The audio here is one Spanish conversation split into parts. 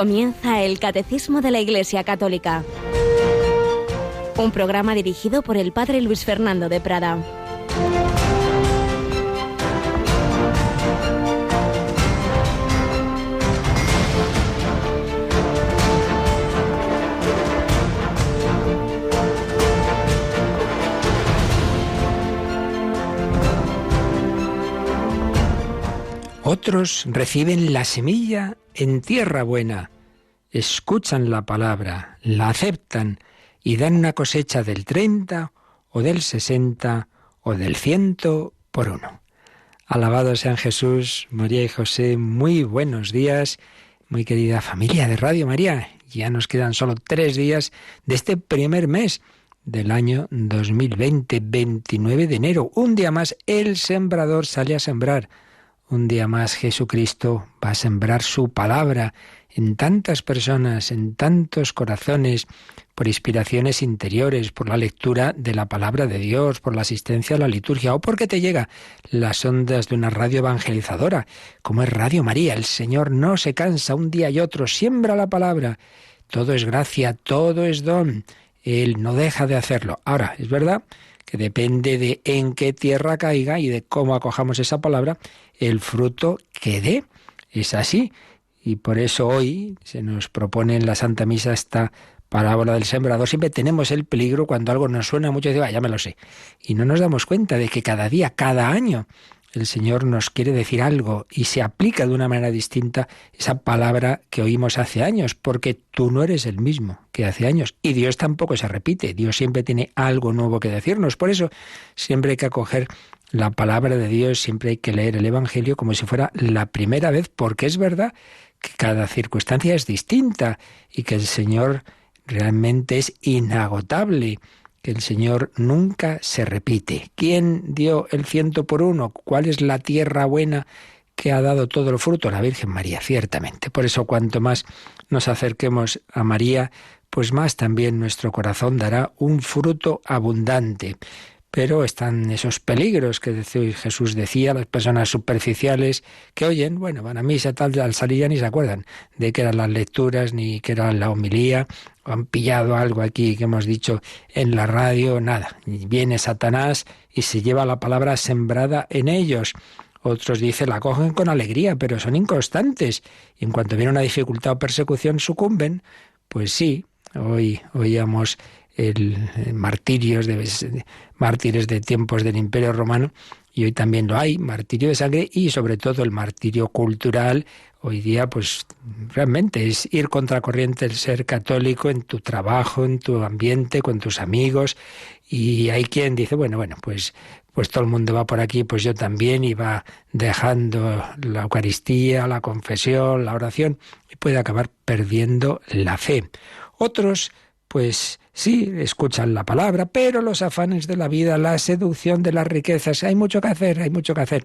Comienza el Catecismo de la Iglesia Católica, un programa dirigido por el Padre Luis Fernando de Prada. Otros reciben la semilla en tierra buena, escuchan la palabra, la aceptan y dan una cosecha del 30 o del 60 o del 100 por uno. Alabado sean Jesús, María y José, muy buenos días, muy querida familia de Radio María. Ya nos quedan solo 3 días de este primer mes del año 2020, 29 de enero. Un día más el sembrador sale a sembrar. Un día más Jesucristo va a sembrar su palabra en tantas personas, en tantos corazones, por inspiraciones interiores, por la lectura de la palabra de Dios, por la asistencia a la liturgia o porque te llega las ondas de una radio evangelizadora, como es Radio María. El Señor no se cansa, un día y otro siembra la palabra. Todo es gracia, todo es don. Él no deja de hacerlo. Ahora, es verdad que depende de en qué tierra caiga y de cómo acojamos esa palabra, el fruto que dé. Es así. Y por eso hoy se nos propone en la Santa Misa esta parábola del sembrador. Siempre tenemos el peligro cuando algo nos suena mucho, decimos, ya me lo sé. Y no nos damos cuenta de que cada día, cada año, el Señor nos quiere decir algo y se aplica de una manera distinta esa palabra que oímos hace años, porque tú no eres el mismo que hace años. Y Dios tampoco se repite. Dios siempre tiene algo nuevo que decirnos. Por eso siempre hay que acoger la palabra de Dios, siempre hay que leer el Evangelio como si fuera la primera vez, porque es verdad que cada circunstancia es distinta y que el Señor realmente es inagotable, que el Señor nunca se repite. ¿Quién dio el 100 por uno? ¿Cuál es la tierra buena que ha dado todo el fruto? La Virgen María, ciertamente. Por eso cuanto más nos acerquemos a María, pues más también nuestro corazón dará un fruto abundante. Pero están esos peligros que Jesús decía, las personas superficiales que oyen, bueno, van a misa, tal, al salir ya ni se acuerdan de qué eran las lecturas, ni qué era la homilía, o han pillado algo aquí que hemos dicho en la radio, nada. Viene Satanás y se lleva la palabra sembrada en ellos. Otros dicen, la cogen con alegría, pero son inconstantes. Y en cuanto viene una dificultad o persecución, sucumben. Pues sí, hoy oíamos mártires de tiempos del Imperio Romano, y hoy también lo hay, martirio de sangre y sobre todo el martirio cultural. Hoy día pues realmente es ir contracorriente, el ser católico en tu trabajo, en tu ambiente, con tus amigos, y hay quien dice, bueno, pues todo el mundo va por aquí, pues yo también, y va dejando la Eucaristía, la confesión, la oración, y puede acabar perdiendo la fe. Otros pues sí, escuchan la palabra, pero los afanes de la vida, la seducción de las riquezas, hay mucho que hacer.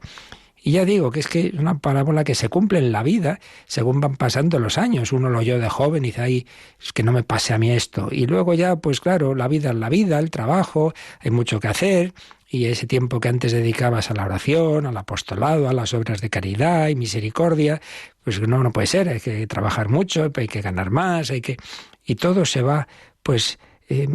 Y ya digo que es una parábola que se cumple en la vida según van pasando los años. Uno lo oyó de joven y dice, ay, es que no me pase a mí esto. Y luego ya, pues claro, la vida es la vida, el trabajo, hay mucho que hacer. Y ese tiempo que antes dedicabas a la oración, al apostolado, a las obras de caridad y misericordia, pues no puede ser, hay que trabajar mucho, hay que ganar más, y todo se va pues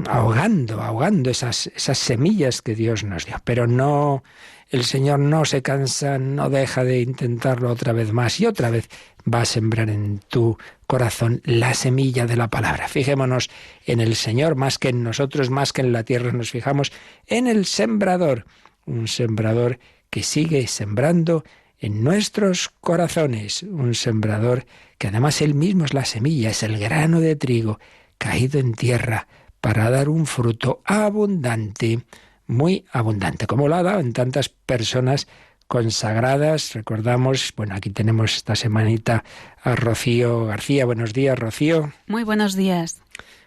ahogando esas semillas que Dios nos dio. Pero no, el Señor no se cansa, no deja de intentarlo otra vez más y otra vez va a sembrar en tu corazón la semilla de la palabra. Fijémonos en el Señor más que en nosotros, más que en la tierra, nos fijamos en el sembrador, un sembrador que sigue sembrando en nuestros corazones, un sembrador que además él mismo es la semilla, es el grano de trigo caído en tierra para dar un fruto abundante, muy abundante, como lo ha dado en tantas personas consagradas. Recordamos, bueno, aquí tenemos esta semanita a Rocío García. Buenos días, Rocío. Muy buenos días.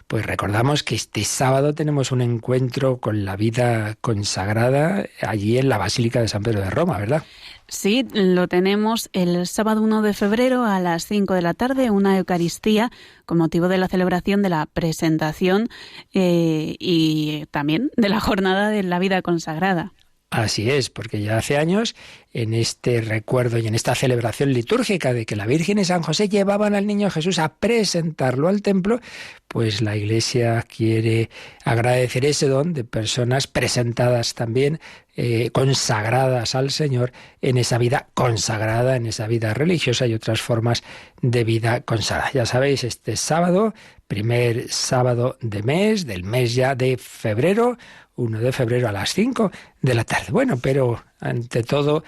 Pues recordamos que este sábado tenemos un encuentro con la vida consagrada allí en la Basílica de San Pedro de Roma, ¿verdad? Sí, lo tenemos el sábado 1 de febrero a las 5 de la tarde, una Eucaristía con motivo de la celebración de la presentación y también de la jornada de la vida consagrada. Así es, porque ya hace años en este recuerdo y en esta celebración litúrgica de que la Virgen y San José llevaban al niño Jesús a presentarlo al templo, pues la Iglesia quiere agradecer ese don de personas presentadas también, consagradas al Señor en esa vida consagrada, en esa vida religiosa y otras formas de vida consagrada. Ya sabéis, este sábado, primer sábado del mes ya de febrero, 1 de febrero a las 5 de la tarde. Bueno, pero ante todo,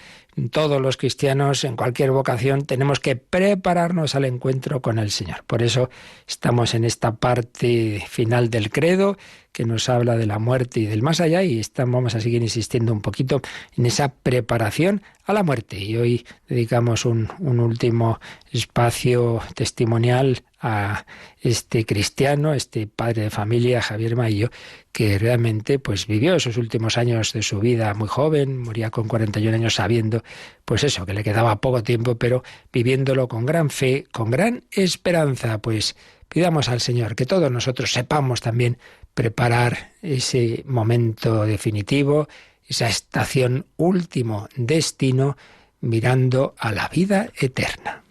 todos los cristianos en cualquier vocación tenemos que prepararnos al encuentro con el Señor. Por eso estamos en esta parte final del credo que nos habla de la muerte y del más allá, y vamos a seguir insistiendo un poquito en esa preparación a la muerte. Y hoy dedicamos un último espacio testimonial a este cristiano, este padre de familia, Javier Maillo, que realmente pues vivió esos últimos años de su vida muy joven, moría con 41 años sabiendo, pues eso, que le quedaba poco tiempo, pero viviéndolo con gran fe, con gran esperanza. Pues pidamos al Señor que todos nosotros sepamos también preparar ese momento definitivo, esa estación último destino, mirando a la vida eterna.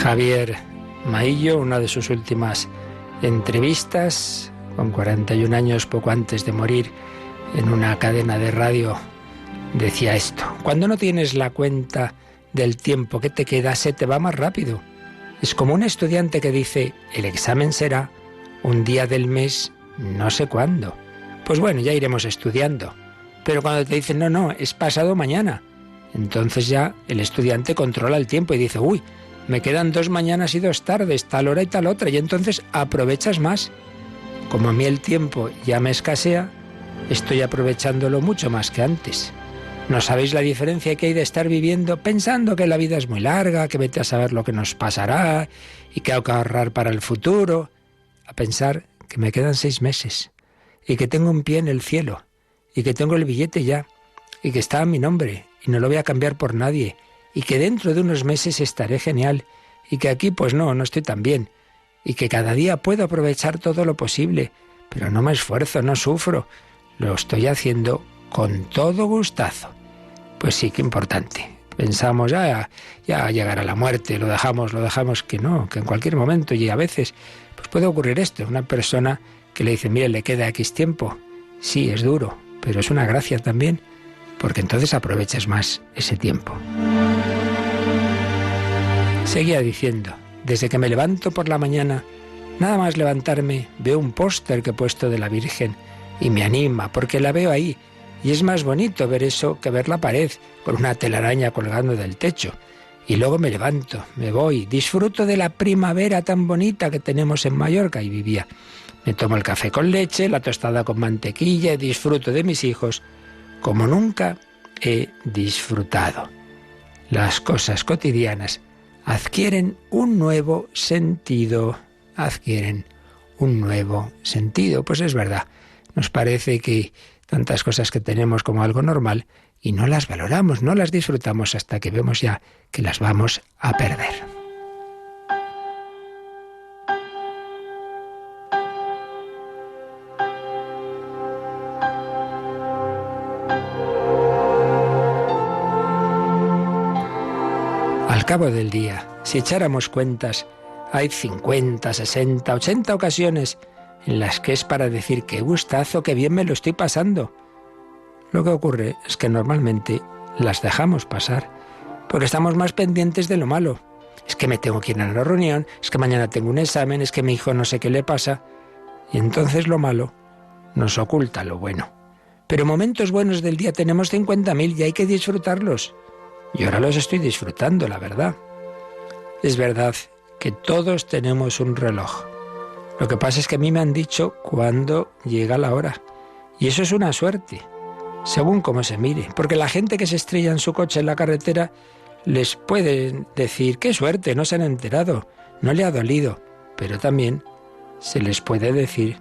Javier Maillo, una de sus últimas entrevistas, con 41 años, poco antes de morir, en una cadena de radio, decía esto: cuando no tienes la cuenta del tiempo que te queda, se te va más rápido. Es como un estudiante que dice, el examen será un día del mes, no sé cuándo. Pues bueno, ya iremos estudiando. Pero cuando te dicen, no, es pasado mañana, entonces ya el estudiante controla el tiempo y dice, uy, me quedan 2 mañanas y 2 tardes, tal hora y tal otra, y entonces aprovechas más. Como a mí el tiempo ya me escasea, estoy aprovechándolo mucho más que antes. ¿No sabéis la diferencia que hay de estar viviendo pensando que la vida es muy larga, que vete a saber lo que nos pasará y que hay que ahorrar para el futuro, a pensar que me quedan 6 meses y que tengo un pie en el cielo y que tengo el billete ya y que está a mi nombre y no lo voy a cambiar por nadie, y que dentro de unos meses estaré genial, y que aquí pues no estoy tan bien, y que cada día puedo aprovechar todo lo posible, pero no me esfuerzo, no sufro, lo estoy haciendo con todo gustazo. Pues sí, qué importante. Pensamos, ya llegará la muerte, lo dejamos, que no, que en cualquier momento, y a veces pues puede ocurrir esto, una persona que le dice, mire, le queda X tiempo, sí, es duro, pero es una gracia también, porque entonces aprovechas más ese tiempo. Seguía diciendo, desde que me levanto por la mañana, nada más levantarme, veo un póster que he puesto de la Virgen y me anima, porque la veo ahí, y es más bonito ver eso que ver la pared con una telaraña colgando del techo. Y luego me levanto, me voy, disfruto de la primavera tan bonita que tenemos en Mallorca, y vivía. Me tomo el café con leche, la tostada con mantequilla, y disfruto de mis hijos como nunca he disfrutado. Las cosas cotidianas adquieren un nuevo sentido. Pues es verdad, nos parece que tantas cosas que tenemos como algo normal y no las valoramos, no las disfrutamos hasta que vemos ya que las vamos a perder. Al cabo del día, si echáramos cuentas, hay 50, 60, 80 ocasiones en las que es para decir qué gustazo, qué bien me lo estoy pasando. Lo que ocurre es que normalmente las dejamos pasar, porque estamos más pendientes de lo malo. Es que me tengo que ir a una reunión, es que mañana tengo un examen, es que mi hijo no sé qué le pasa. Y entonces lo malo nos oculta lo bueno. Pero momentos buenos del día tenemos 50.000 y hay que disfrutarlos. Y ahora los estoy disfrutando, la verdad. Es verdad que todos tenemos un reloj. Lo que pasa es que a mí me han dicho cuándo llega la hora. Y eso es una suerte, según cómo se mire. Porque la gente que se estrella en su coche en la carretera les puede decir, qué suerte, no se han enterado. no le ha dolido, pero también se les puede decir,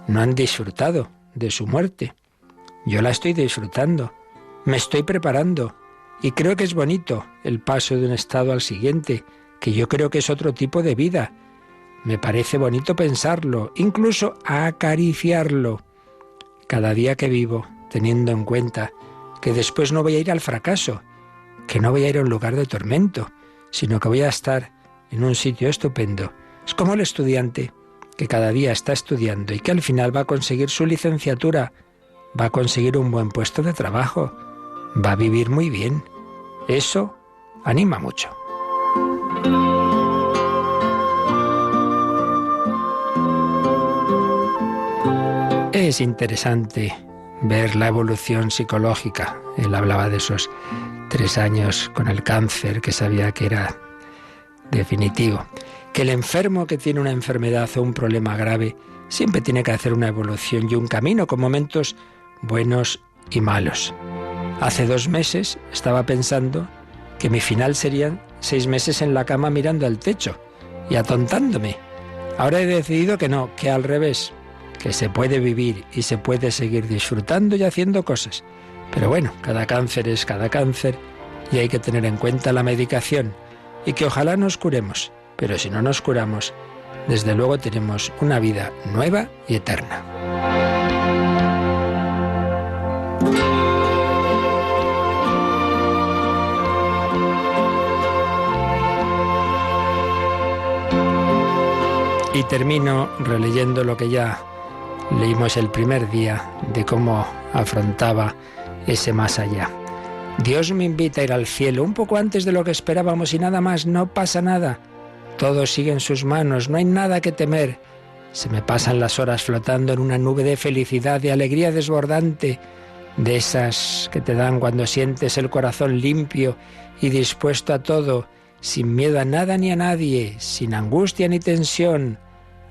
no han disfrutado de su muerte. Yo la estoy disfrutando, me estoy preparando y creo que es bonito el paso de un estado al siguiente, que yo creo que es otro tipo de vida. Me parece bonito pensarlo, incluso acariciarlo. Cada día que vivo, teniendo en cuenta que después no voy a ir al fracaso, que no voy a ir a un lugar de tormento, sino que voy a estar en un sitio estupendo. Es como el estudiante que cada día está estudiando y que al final va a conseguir su licenciatura, va a conseguir un buen puesto de trabajo, va a vivir muy bien. Eso anima mucho. Es interesante ver la evolución psicológica. Él hablaba de esos 3 años con el cáncer, que sabía que era definitivo. Que el enfermo que tiene una enfermedad o un problema grave siempre tiene que hacer una evolución y un camino con momentos buenos y malos. Hace 2 meses estaba pensando que mi final serían 6 meses en la cama mirando al techo y atontándome. Ahora he decidido que no, que al revés, que se puede vivir y se puede seguir disfrutando y haciendo cosas. Pero bueno, cada cáncer es cada cáncer y hay que tener en cuenta la medicación y que ojalá nos curemos, pero si no nos curamos, desde luego tenemos una vida nueva y eterna. Y termino releyendo lo que ya leímos el primer día de cómo afrontaba ese más allá. Dios me invita a ir al cielo un poco antes de lo que esperábamos y nada más, no pasa nada. Todo sigue en sus manos, no hay nada que temer. Se me pasan las horas flotando en una nube de felicidad, de alegría desbordante, de esas que te dan cuando sientes el corazón limpio y dispuesto a todo, sin miedo a nada ni a nadie, sin angustia ni tensión.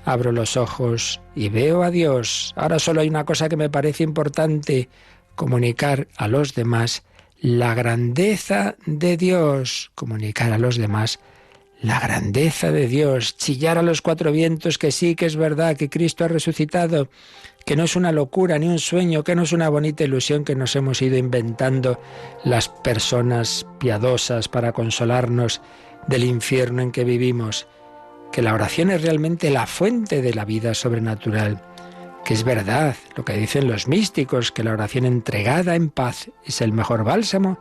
Abro los ojos y veo a Dios. Ahora solo hay una cosa que me parece importante: comunicar a los demás la grandeza de Dios. Comunicar a los demás la grandeza de Dios. Chillar a los 4 vientos que sí, que es verdad, que Cristo ha resucitado, que no es una locura ni un sueño, que no es una bonita ilusión que nos hemos ido inventando las personas piadosas para consolarnos del infierno en que vivimos. Que la oración es realmente la fuente de la vida sobrenatural, que es verdad lo que dicen los místicos, que la oración entregada en paz es el mejor bálsamo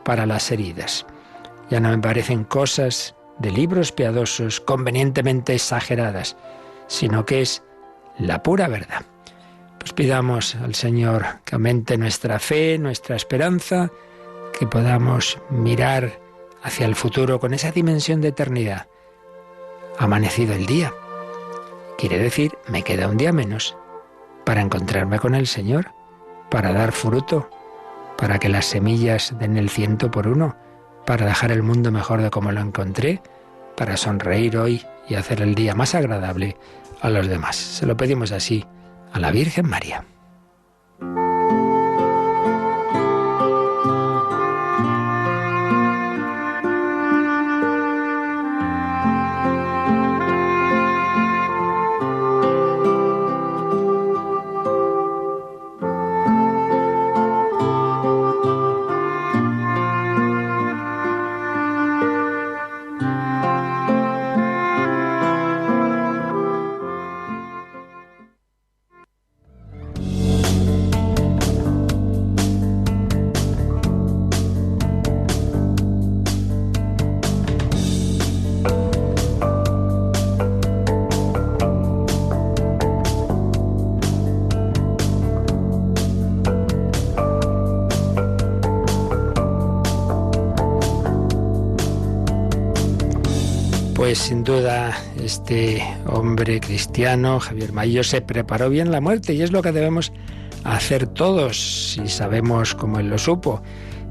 para las heridas. Ya no me parecen cosas de libros piadosos convenientemente exageradas, sino que es la pura verdad. Pues pidamos al Señor que aumente nuestra fe, nuestra esperanza, que podamos mirar hacia el futuro con esa dimensión de eternidad. Ha amanecido el día. Quiere decir, me queda un día menos para encontrarme con el Señor, para dar fruto, para que las semillas den el 100 por 1, para dejar el mundo mejor de como lo encontré, para sonreír hoy y hacer el día más agradable a los demás. Se lo pedimos así a la Virgen María. Pues sin duda este hombre cristiano, Javier Maillo, se preparó bien la muerte y es lo que debemos hacer todos, si sabemos como él lo supo,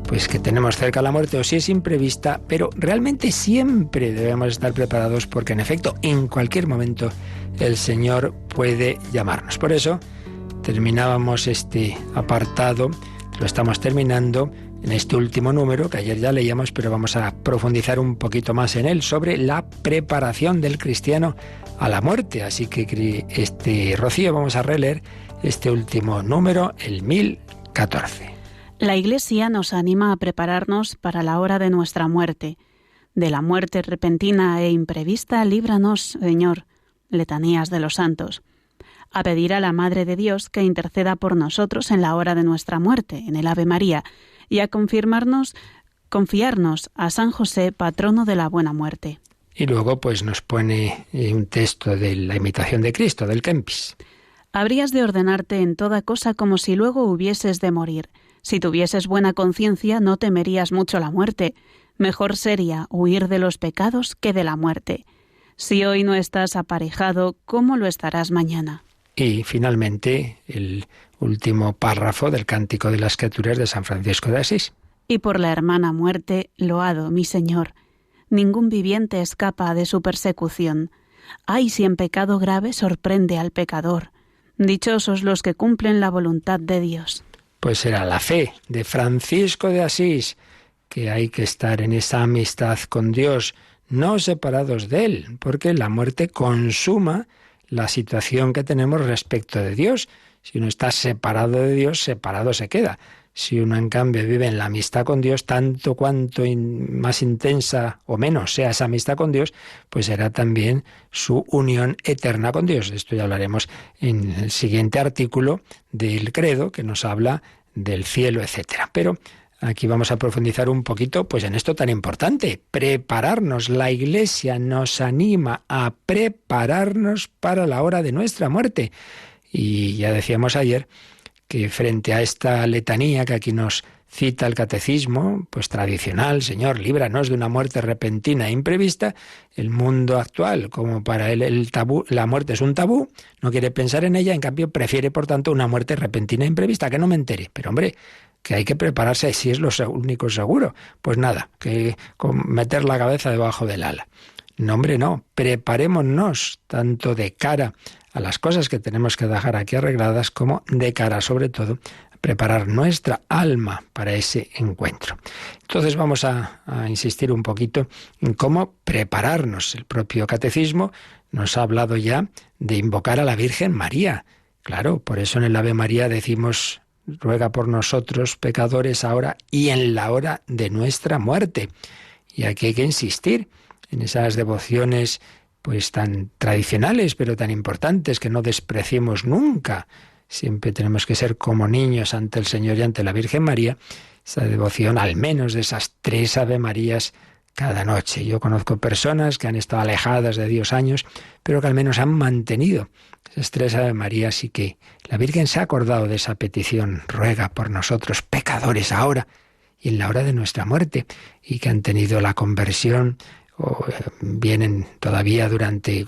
pues que tenemos cerca la muerte o si es imprevista, pero realmente siempre debemos estar preparados porque en efecto en cualquier momento el Señor puede llamarnos. Por eso terminábamos este apartado, lo estamos terminando en este último número, que ayer ya leíamos, pero vamos a profundizar un poquito más en él, sobre la preparación del cristiano a la muerte. Así que, Rocío, vamos a releer este último número, el 1014. La Iglesia nos anima a prepararnos para la hora de nuestra muerte. De la muerte repentina e imprevista, líbranos, Señor. Letanías de los santos. A pedir a la Madre de Dios que interceda por nosotros en la hora de nuestra muerte, en el Ave María, y a confiarnos a San José, patrono de la buena muerte. Y luego pues nos pone un texto de la imitación de Cristo, del Kempis. Habrías de ordenarte en toda cosa como si luego hubieses de morir. Si tuvieses buena conciencia, no temerías mucho la muerte. Mejor sería huir de los pecados que de la muerte. Si hoy no estás aparejado, ¿cómo lo estarás mañana? Y finalmente el último párrafo del Cántico de las Escrituras de San Francisco de Asís. Y por la hermana muerte, loado, mi Señor. Ningún viviente escapa de su persecución. Ay, si en pecado grave sorprende al pecador. Dichosos los que cumplen la voluntad de Dios. Pues era la fe de Francisco de Asís, que hay que estar en esa amistad con Dios, no separados de Él, porque la muerte consuma la situación que tenemos respecto de Dios. Si uno está separado de Dios, separado se queda. Si uno, en cambio, vive en la amistad con Dios, tanto cuanto más intensa o menos sea esa amistad con Dios, pues será también su unión eterna con Dios. De esto ya hablaremos en el siguiente artículo del Credo, que nos habla del cielo, etcétera. Pero aquí vamos a profundizar un poquito pues en esto tan importante, prepararnos. La Iglesia nos anima a prepararnos para la hora de nuestra muerte. Y ya decíamos ayer que frente a esta letanía que aquí nos cita el catecismo, pues tradicional, Señor, líbranos de una muerte repentina e imprevista, el mundo actual, como para él el tabú, la muerte es un tabú, no quiere pensar en ella, en cambio prefiere, por tanto, una muerte repentina e imprevista, que no me entere. Pero hombre, que hay que prepararse si es lo único seguro. Pues nada, que meter la cabeza debajo del ala. No, hombre, no. Preparémonos tanto de cara a las cosas que tenemos que dejar aquí arregladas, como de cara, sobre todo, a preparar nuestra alma para ese encuentro. Entonces vamos a insistir un poquito en cómo prepararnos. El propio catecismo nos ha hablado ya de invocar a la Virgen María. Claro, por eso en el Ave María decimos: ruega por nosotros pecadores ahora y en la hora de nuestra muerte. Y aquí hay que insistir en esas devociones pues tan tradicionales, pero tan importantes, que no despreciemos nunca. Siempre tenemos que ser como niños ante el Señor y ante la Virgen María, esa devoción al menos de esas 3 Ave Marías cada noche. Yo conozco personas que han estado alejadas de Dios años, pero que al menos han mantenido esas 3 Ave Marías, y que la Virgen se ha acordado de esa petición: ruega por nosotros pecadores ahora y en la hora de nuestra muerte, y que han tenido la conversión, o vienen todavía durante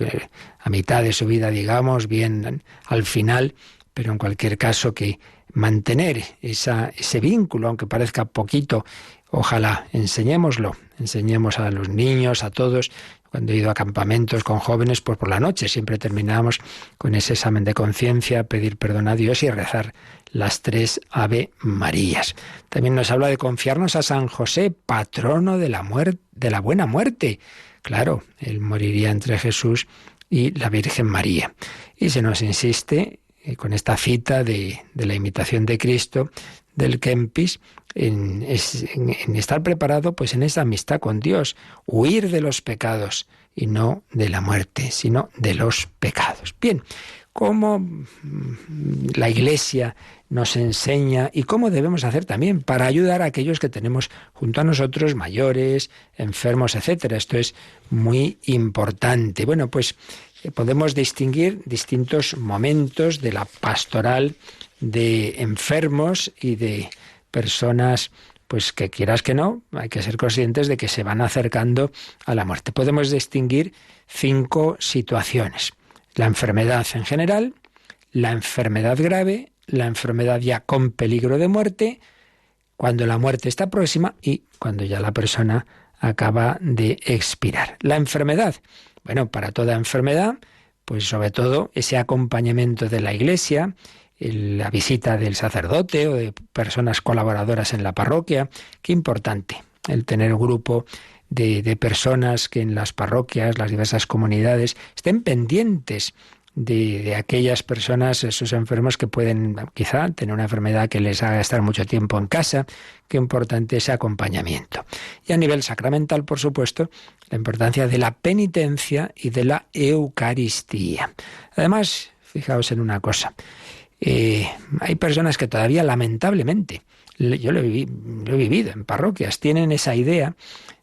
a mitad de su vida, digamos, bien al final, pero en cualquier caso que mantener ese vínculo, aunque parezca poquito, ojalá enseñemos a los niños, a todos. Cuando he ido a campamentos con jóvenes, pues por la noche siempre terminamos con ese examen de conciencia, pedir perdón a Dios y rezar las 3 Ave Marías. También nos habla de confiarnos a San José, patrono de la buena muerte. Claro, él moriría entre Jesús y la Virgen María. Y se nos insiste con esta cita de la imitación de Cristo, del Kempis, en estar preparado pues en esa amistad con Dios, huir de los pecados, y no de la muerte, sino de los pecados. Bien, ¿cómo la Iglesia nos enseña y cómo debemos hacer también para ayudar a aquellos que tenemos junto a nosotros, mayores, enfermos, etcétera? Esto es muy importante. Bueno, pues podemos distinguir distintos momentos de la pastoral de enfermos y de personas pues que quieras que no, hay que ser conscientes de que se van acercando a la muerte. Podemos distinguir 5 situaciones: la enfermedad en general, la enfermedad grave, la enfermedad ya con peligro de muerte, cuando la muerte está próxima y cuando ya la persona acaba de expirar. La enfermedad, bueno, para toda enfermedad, pues sobre todo ese acompañamiento de la Iglesia, la visita del sacerdote o de personas colaboradoras en la parroquia. Qué importante el tener un grupo de personas que en las parroquias, las diversas comunidades, estén pendientes de aquellas personas, esos enfermos que pueden quizá tener una enfermedad que les haga estar mucho tiempo en casa. Qué importante ese acompañamiento. Y a nivel sacramental, por supuesto, la importancia de la penitencia y de la Eucaristía. Además, fijaos en una cosa, hay personas que todavía, lamentablemente, yo lo he vivido en parroquias, tienen esa idea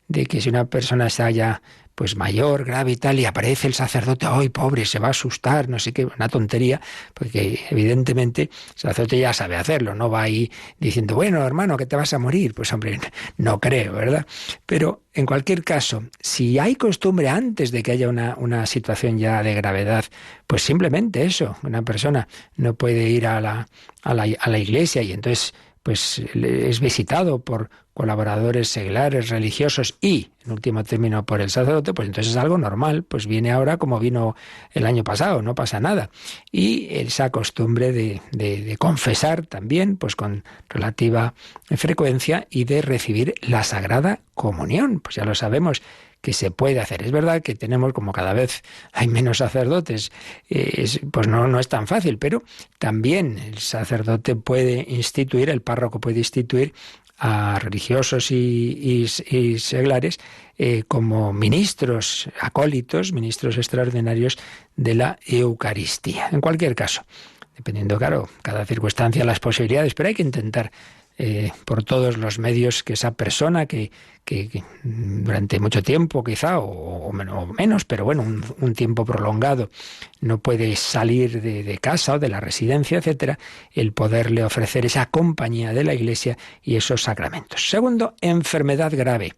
de que si una persona está ya pues mayor, grave y tal, y aparece el sacerdote, ¡ay, pobre, se va a asustar! No sé qué, una tontería, porque evidentemente el sacerdote ya sabe hacerlo, no va ahí diciendo, bueno, hermano, que te vas a morir. Pues hombre, no creo, ¿verdad? Pero en cualquier caso, si hay costumbre antes de que haya una situación ya de gravedad, pues simplemente eso, una persona no puede ir a la iglesia y entonces pues es visitado por colaboradores seglares, religiosos y, en último término, por el sacerdote, pues entonces es algo normal, pues viene ahora como vino el año pasado, no pasa nada. Y esa costumbre de confesar también, pues con relativa frecuencia, y de recibir la Sagrada Comunión, pues ya lo sabemos que se puede hacer. Es verdad que tenemos, como cada vez hay menos sacerdotes, pues no es tan fácil, pero también el sacerdote puede instituir, el párroco puede instituir a religiosos y seglares como ministros acólitos, ministros extraordinarios de la Eucaristía. En cualquier caso, dependiendo, claro, cada circunstancia, las posibilidades, pero hay que intentar por todos los medios que esa persona que durante mucho tiempo quizá o menos, pero bueno, un tiempo prolongado no puede salir de casa o de la residencia, etcétera, el poderle ofrecer esa compañía de la Iglesia y esos sacramentos. Segundo, enfermedad grave.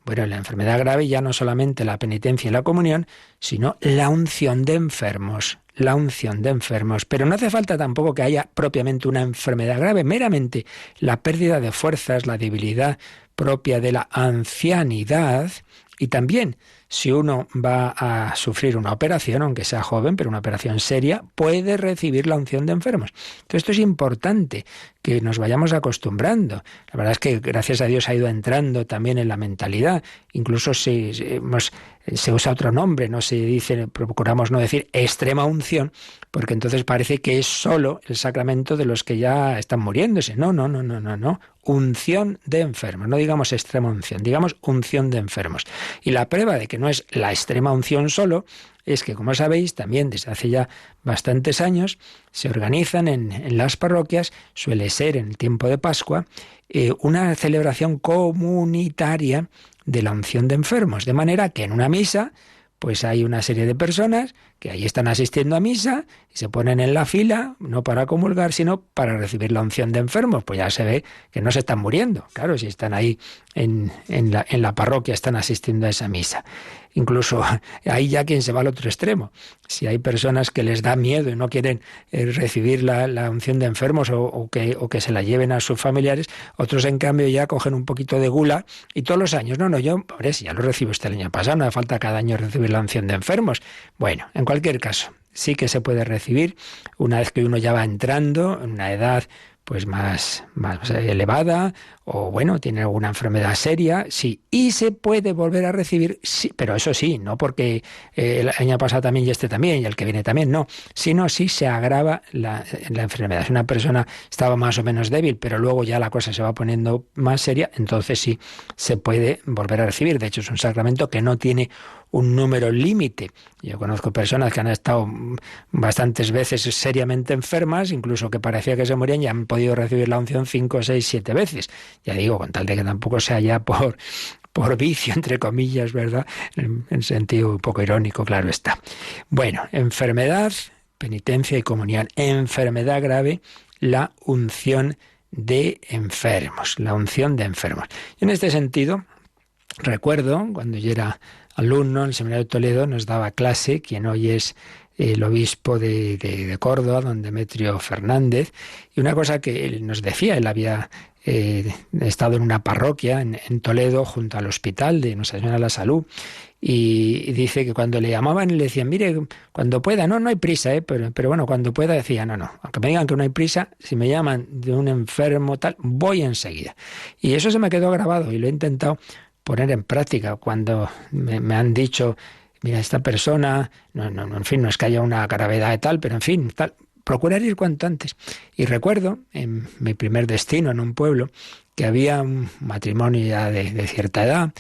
Bueno, en la enfermedad grave ya no solamente la penitencia y la comunión, sino la unción de enfermos. La unción de enfermos. Pero no hace falta tampoco que haya propiamente una enfermedad grave, meramente la pérdida de fuerzas, la debilidad propia de la ancianidad. Y también, si uno va a sufrir una operación, aunque sea joven, pero una operación seria, puede recibir la unción de enfermos. Entonces esto es importante, que nos vayamos acostumbrando. La verdad es que gracias a Dios ha ido entrando también en la mentalidad. Incluso se usa otro nombre, no se dice, procuramos no decir extrema unción, porque entonces parece que es solo el sacramento de los que ya están muriéndose. No. Unción de enfermos. No digamos extrema unción, digamos unción de enfermos. Y la prueba de que no es la extrema unción solo es que, como sabéis, también desde hace ya bastantes años se organizan en las parroquias, suele ser en el tiempo de Pascua, una celebración comunitaria de la unción de enfermos, de manera que en una misa pues hay una serie de personas que ahí están asistiendo a misa y se ponen en la fila, no para comulgar, sino para recibir la unción de enfermos. Pues ya se ve que no se están muriendo. Claro, si están ahí en la parroquia, están asistiendo a esa misa. Incluso ahí ya quien se va al otro extremo. Si hay personas que les da miedo y no quieren recibir la unción de enfermos o que se la lleven a sus familiares, otros en cambio ya cogen un poquito de gula y todos los años, hombre, si ya lo recibo el año pasado, no hace falta cada año recibir la unción de enfermos. Bueno, en cualquier caso, sí que se puede recibir una vez que uno ya va entrando en una edad pues más elevada, o bueno, tiene alguna enfermedad seria, sí, y se puede volver a recibir, sí, pero eso sí, no porque el año pasado también y este también, y el que viene también, no, sino si se agrava la enfermedad. Si una persona estaba más o menos débil, pero luego ya la cosa se va poniendo más seria, entonces sí se puede volver a recibir. De hecho, es un sacramento que no tiene un número límite. Yo conozco personas que han estado bastantes veces seriamente enfermas, incluso que parecía que se morían, y han podido recibir la unción 5, 6, 7 veces. Ya digo, con tal de que tampoco sea ya por vicio, entre comillas, ¿verdad? En sentido un poco irónico, claro está. Bueno, enfermedad, penitencia y comunión. Enfermedad grave, la unción de enfermos. La unción de enfermos. Y en este sentido, recuerdo, cuando yo era alumno en el Seminario de Toledo, nos daba clase quien hoy es el obispo de Córdoba, don Demetrio Fernández, y una cosa que él nos decía, él había estado en una parroquia en Toledo junto al hospital de Nuestra Señora de la Salud, y dice que cuando le llamaban le decían, mire, cuando pueda, no hay prisa, pero bueno, cuando pueda decía, no, aunque me digan que no hay prisa, si me llaman de un enfermo tal, voy enseguida. Y eso se me quedó grabado y lo he intentado poner en práctica cuando me han dicho, mira, esta persona, en fin, no es que haya una gravedad y tal, pero en fin, tal, procurar ir cuanto antes. Y recuerdo en mi primer destino, en un pueblo, que había un matrimonio ya de cierta edad,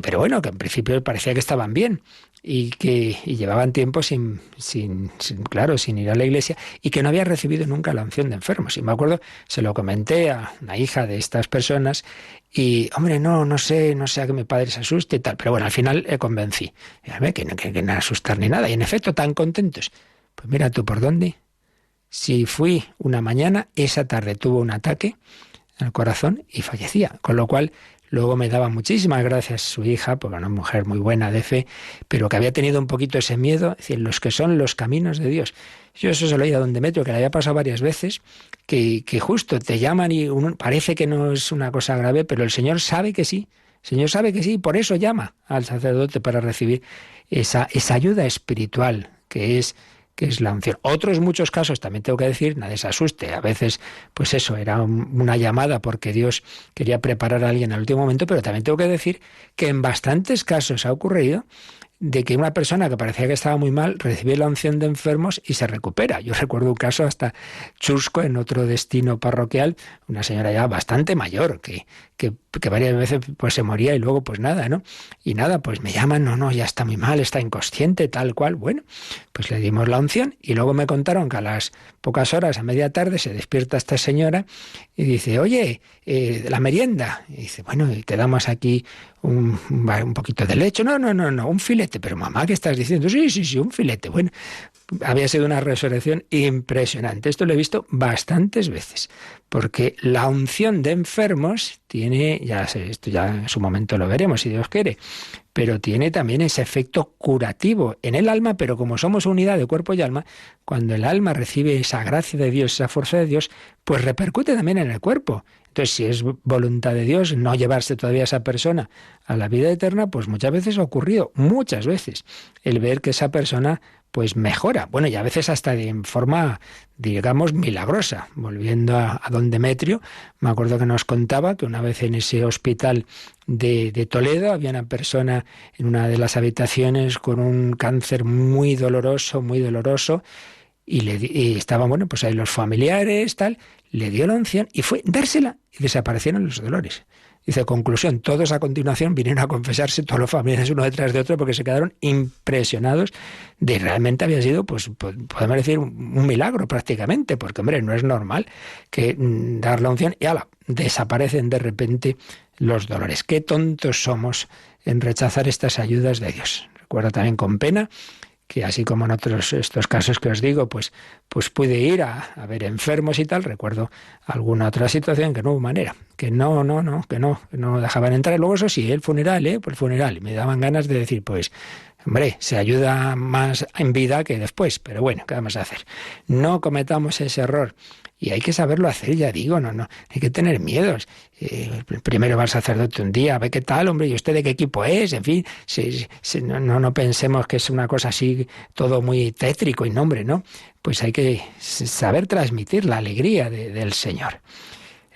pero bueno, que en principio parecía que estaban bien y llevaban tiempo sin ir a la iglesia y que no había recibido nunca la unción de enfermos. Y me acuerdo, se lo comenté a una hija de estas personas y, hombre, no sé a que mi padre se asuste y tal, pero bueno, al final le convencí. Que no asustar ni nada. Y en efecto, tan contentos. Pues mira tú por dónde. Si fui una mañana, esa tarde tuvo un ataque al corazón y fallecía, con lo cual luego me daba muchísimas gracias su hija, porque era una mujer muy buena de fe, pero que había tenido un poquito ese miedo, es decir, los que son los caminos de Dios. Yo eso se lo he oído a don Demetrio, que le había pasado varias veces, que justo te llaman y uno, parece que no es una cosa grave, pero el Señor sabe que sí. El Señor sabe que sí, por eso llama al sacerdote para recibir esa ayuda espiritual que es la unción. Otros muchos casos, también tengo que decir, nadie se asuste. A veces, pues eso, era una llamada porque Dios quería preparar a alguien al último momento, pero también tengo que decir que en bastantes casos ha ocurrido de que una persona que parecía que estaba muy mal recibe la unción de enfermos y se recupera. Yo recuerdo un caso hasta chusco en otro destino parroquial, una señora ya bastante mayor que varias veces pues se moría y luego pues nada, ¿no? Y nada, pues me llaman, no, ya está muy mal, está inconsciente, tal cual. Bueno, pues le dimos la unción y luego me contaron que a las pocas horas, a media tarde, se despierta esta señora y dice, oye, la merienda. Y dice, bueno, y te damos aquí un poquito de leche. No, un filete. Pero mamá, ¿qué estás diciendo? Sí, un filete. Bueno, había sido una resurrección impresionante. Esto lo he visto bastantes veces, porque la unción de enfermos tiene, esto ya en su momento lo veremos, si Dios quiere, pero tiene también ese efecto curativo en el alma, pero como somos unidad de cuerpo y alma, cuando el alma recibe esa gracia de Dios, esa fuerza de Dios, pues repercute también en el cuerpo. Entonces, si es voluntad de Dios no llevarse todavía a esa persona a la vida eterna, pues muchas veces ha ocurrido, muchas veces, el ver que esa persona pues mejora. Bueno, y a veces hasta en forma, digamos, milagrosa. Volviendo a don Demetrio, me acuerdo que nos contaba que una vez en ese hospital de Toledo había una persona en una de las habitaciones con un cáncer muy doloroso, y estaban, bueno, pues ahí los familiares, tal, le dio la unción y fue dársela y desaparecieron los dolores. Dice, conclusión, todos a continuación vinieron a confesarse, todos los familiares uno detrás de otro, porque se quedaron impresionados de realmente había sido, pues podemos decir, un milagro prácticamente, porque hombre, no es normal que dar la unción y ¡hala!, desaparecen de repente los dolores. Qué tontos somos en rechazar estas ayudas de Dios. Recuerdo también con pena que así como en otros estos casos que os digo, pues pude ir a ver enfermos y tal. Recuerdo alguna otra situación que no hubo manera, que no dejaban entrar. Y luego eso sí, el funeral, por el funeral. Y me daban ganas de decir, pues, hombre, se ayuda más en vida que después. Pero bueno, ¿qué vamos a hacer? No cometamos ese error. Y hay que saberlo hacer, ya digo, no hay que tener miedos. Primero va al sacerdote un día, a ver qué tal, hombre, y usted de qué equipo es, en fin, no pensemos que es una cosa así, todo muy tétrico y nombre, ¿no? Pues hay que saber transmitir la alegría del Señor.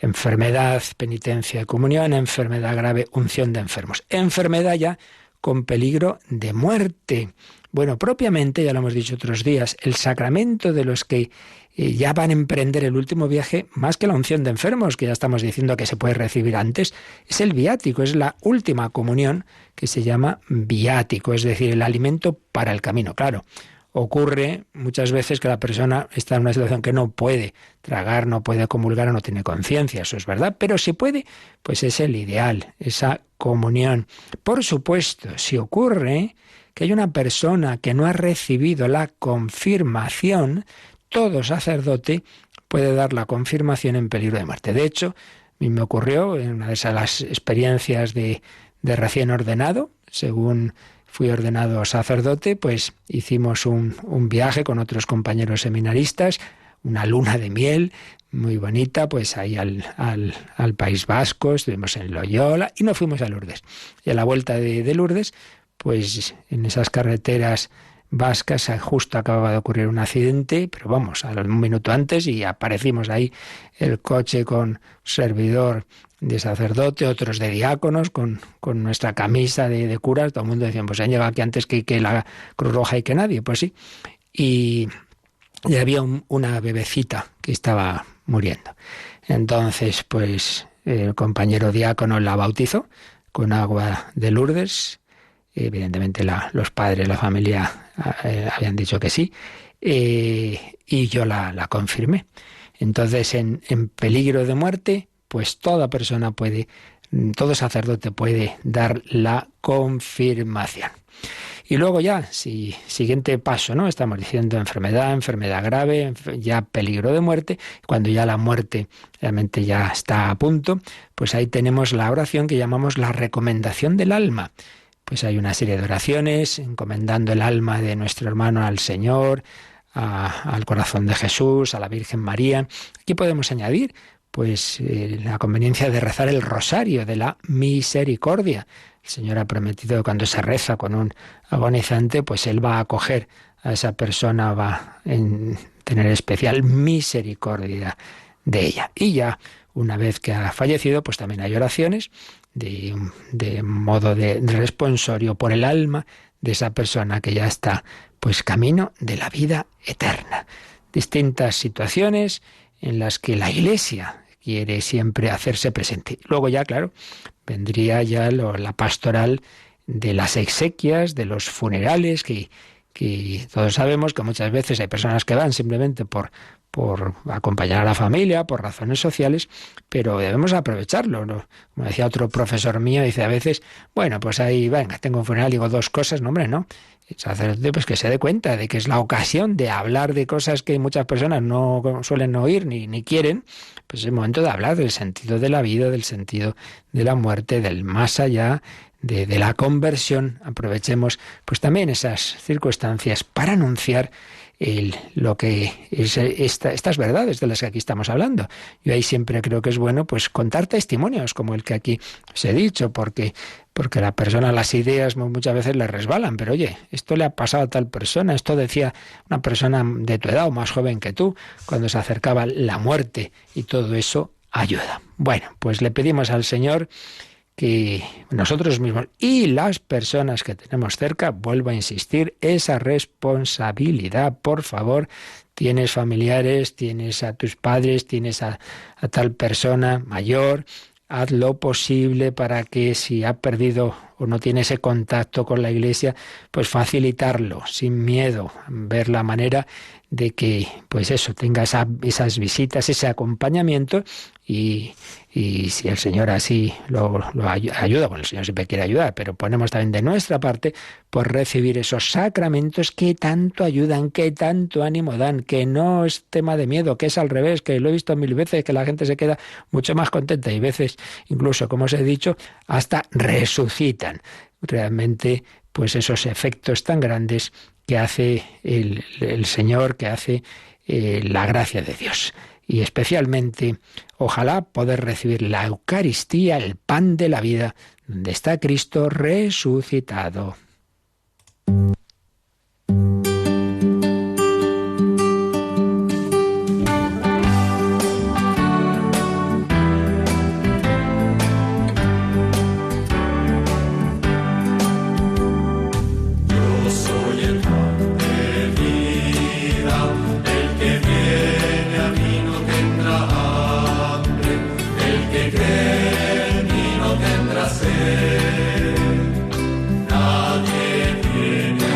Enfermedad, penitencia y comunión, enfermedad grave, unción de enfermos. Enfermedad ya con peligro de muerte. Bueno, propiamente, ya lo hemos dicho otros días, el sacramento de los que ya van a emprender el último viaje, más que la unción de enfermos, que ya estamos diciendo que se puede recibir antes, es el viático, es la última comunión que se llama viático, es decir, el alimento para el camino. Claro, ocurre muchas veces que la persona está en una situación que no puede tragar, no puede comulgar o no tiene conciencia, eso es verdad, pero si puede, pues es el ideal, esa comunión. Por supuesto, si ocurre que hay una persona que no ha recibido la confirmación, todo sacerdote puede dar la confirmación en peligro de muerte. De hecho, a mí me ocurrió en una de esas experiencias de recién ordenado, según fui ordenado sacerdote, pues hicimos un viaje con otros compañeros seminaristas, una luna de miel muy bonita, pues ahí al País Vasco, estuvimos en Loyola y nos fuimos a Lourdes. Y a la vuelta de Lourdes, pues en esas carreteras vascas justo acababa de ocurrir un accidente, pero vamos, un minuto antes y aparecimos ahí el coche con servidor de sacerdote, otros de diáconos, con nuestra camisa de curas, todo el mundo decía, pues han llegado aquí antes que la Cruz Roja y que nadie, pues sí. Y había una bebecita que estaba muriendo. Entonces, pues el compañero diácono la bautizó con agua de Lourdes. Evidentemente los padres, la familia habían dicho que sí, y yo la confirmé. Entonces, en peligro de muerte, pues toda persona puede, todo sacerdote puede dar la confirmación. Y luego ya, siguiente paso, ¿no? Estamos diciendo enfermedad grave, ya peligro de muerte. Cuando ya la muerte realmente ya está a punto, pues ahí tenemos la oración que llamamos la recomendación del alma. Pues hay una serie de oraciones encomendando el alma de nuestro hermano al Señor, al corazón de Jesús, a la Virgen María. Aquí podemos añadir pues la conveniencia de rezar el rosario de la misericordia. El Señor ha prometido que cuando se reza con un agonizante, pues Él va a acoger a esa persona, va a tener especial misericordia de ella. Y ya, una vez que ha fallecido, pues también hay oraciones de modo de responsorio por el alma de esa persona que ya está pues camino de la vida eterna. Distintas situaciones en las que la Iglesia quiere siempre hacerse presente. Luego ya, claro, vendría ya la pastoral de las exequias, de los funerales, que todos sabemos que muchas veces hay personas que van simplemente por acompañar a la familia, por razones sociales, pero debemos aprovecharlo, ¿no? Como decía otro profesor mío, dice a veces, bueno, pues ahí, venga, tengo un funeral, digo 2 cosas, no hombre, no. El sacerdote pues que se dé cuenta de que es la ocasión de hablar de cosas que muchas personas no suelen oír ni quieren, pues es el momento de hablar del sentido de la vida, del sentido de la muerte, del más allá, de la conversión. Aprovechemos pues también esas circunstancias para anunciar lo que es estas verdades de las que aquí estamos hablando. Yo ahí siempre creo que es bueno pues contar testimonios como el que aquí os he dicho, porque la persona, las ideas muchas veces le resbalan, pero oye, esto le ha pasado a tal persona, esto decía una persona de tu edad o más joven que tú cuando se acercaba la muerte, y todo eso ayuda. Bueno, pues le pedimos al Señor que nosotros mismos y las personas que tenemos cerca, vuelvo a insistir, esa responsabilidad, por favor. Tienes familiares, tienes a tus padres, tienes a tal persona mayor, haz lo posible para que si ha perdido o no tiene ese contacto con la Iglesia, pues facilitarlo, sin miedo, ver la manera de que, pues eso, tenga esas visitas, ese acompañamiento, y si el Señor así lo ayuda, bueno, el Señor siempre quiere ayudar, pero ponemos también de nuestra parte por recibir esos sacramentos que tanto ayudan, que tanto ánimo dan, que no es tema de miedo, que es al revés, que lo he visto 1000 veces, que la gente se queda mucho más contenta y veces, incluso, como os he dicho, hasta resucitan. Realmente, pues esos efectos tan grandes que hace el Señor, que hace la gracia de Dios. Y especialmente, ojalá poder recibir la Eucaristía, el pan de la vida, donde está Cristo resucitado. Nadie tiene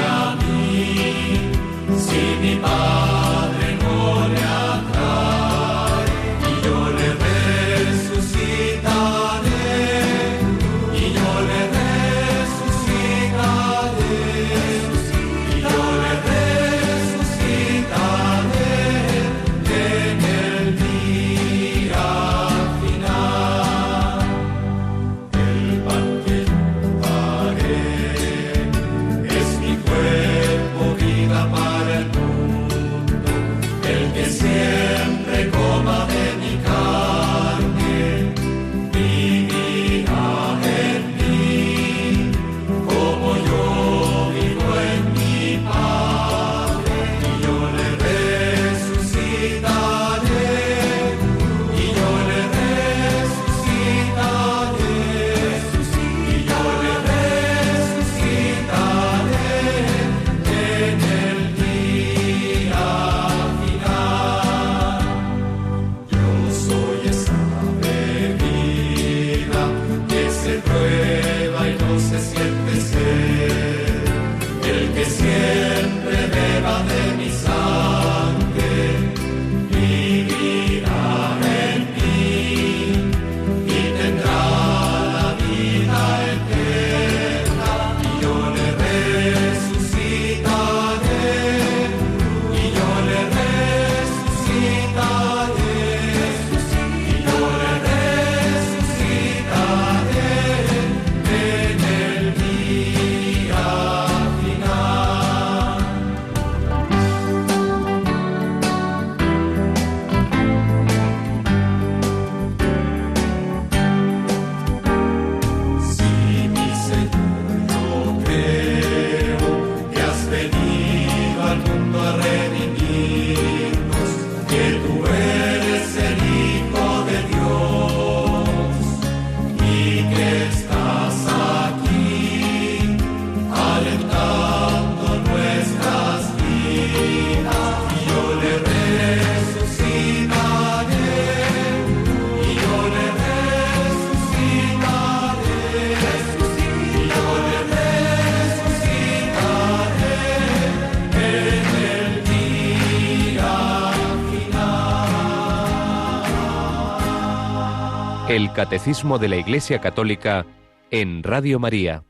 El Catecismo de la Iglesia Católica en Radio María.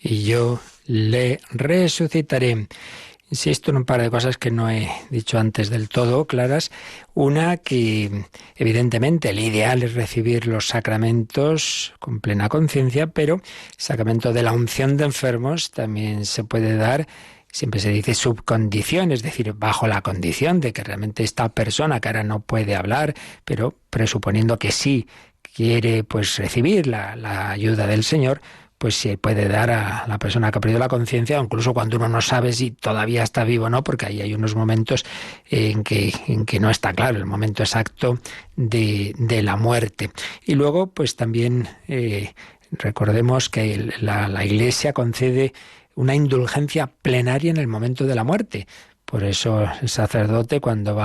Y yo le resucitaré. Insisto en un par de cosas que no he dicho antes del todo claras. Una, que evidentemente el ideal es recibir los sacramentos con plena conciencia, pero el sacramento de la unción de enfermos también se puede dar, siempre se dice subcondición, es decir, bajo la condición de que realmente esta persona que ahora no puede hablar, pero presuponiendo que sí quiere pues recibir la ayuda del Señor, pues se puede dar a la persona que ha perdido la conciencia, incluso cuando uno no sabe si todavía está vivo o no, porque ahí hay unos momentos en que no está claro el momento exacto de la muerte. Y luego, pues también recordemos que la Iglesia concede una indulgencia plenaria en el momento de la muerte. Por eso el sacerdote, cuando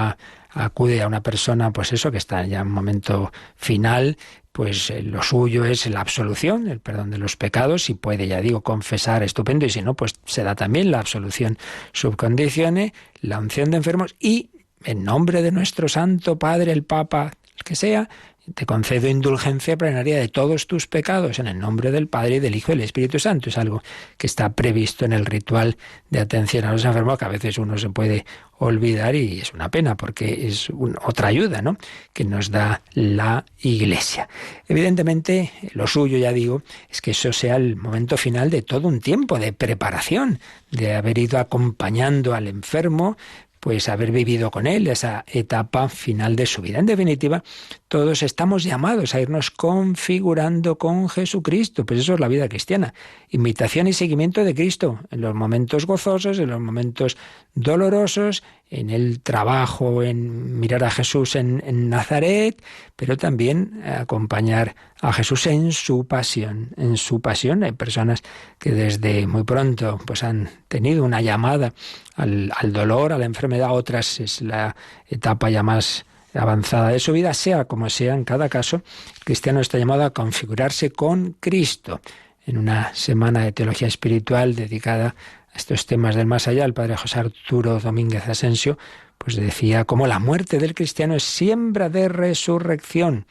acude a una persona, pues eso, que está ya en un momento final, pues lo suyo es la absolución, el perdón de los pecados, si puede, ya digo, confesar, estupendo, y si no, pues se da también la absolución subconditione, la unción de enfermos, y en nombre de nuestro Santo Padre, el Papa, el que sea, te concedo indulgencia plenaria de todos tus pecados, en el nombre del Padre, y del Hijo y del Espíritu Santo. Es algo que está previsto en el ritual de atención a los enfermos, que a veces uno se puede olvidar, y es una pena, porque es otra ayuda, ¿no?, que nos da la Iglesia. Evidentemente, lo suyo, ya digo, es que eso sea el momento final de todo un tiempo de preparación, de haber ido acompañando al enfermo, pues haber vivido con él esa etapa final de su vida. En definitiva, todos estamos llamados a irnos configurando con Jesucristo, pues eso es la vida cristiana, imitación y seguimiento de Cristo, en los momentos gozosos, en los momentos dolorosos, en el trabajo, en mirar a Jesús en Nazaret, pero también acompañar a Jesús en su pasión. En su pasión hay personas que desde muy pronto pues han tenido una llamada al dolor, a la enfermedad, otras es la etapa ya más avanzada de su vida. Sea como sea, en cada caso, el cristiano está llamado a configurarse con Cristo. En una semana de teología espiritual dedicada a estos temas del más allá, el padre José Arturo Domínguez Asensio pues decía cómo la muerte del cristiano es siembra de resurrección,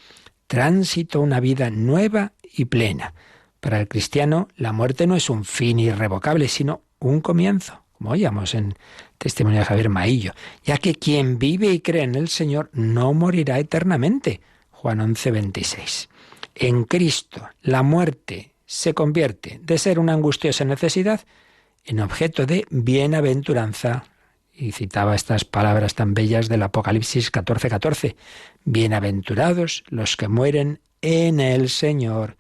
tránsito a una vida nueva y plena. Para el cristiano, la muerte no es un fin irrevocable, sino un comienzo, como oíamos en testimonio de Javier Maillo, ya que quien vive y cree en el Señor no morirá eternamente. Juan 11:26. En Cristo, la muerte se convierte de ser una angustiosa necesidad en objeto de bienaventuranza. Y citaba estas palabras tan bellas del Apocalipsis 14:14. Bienaventurados los que mueren en el Señor.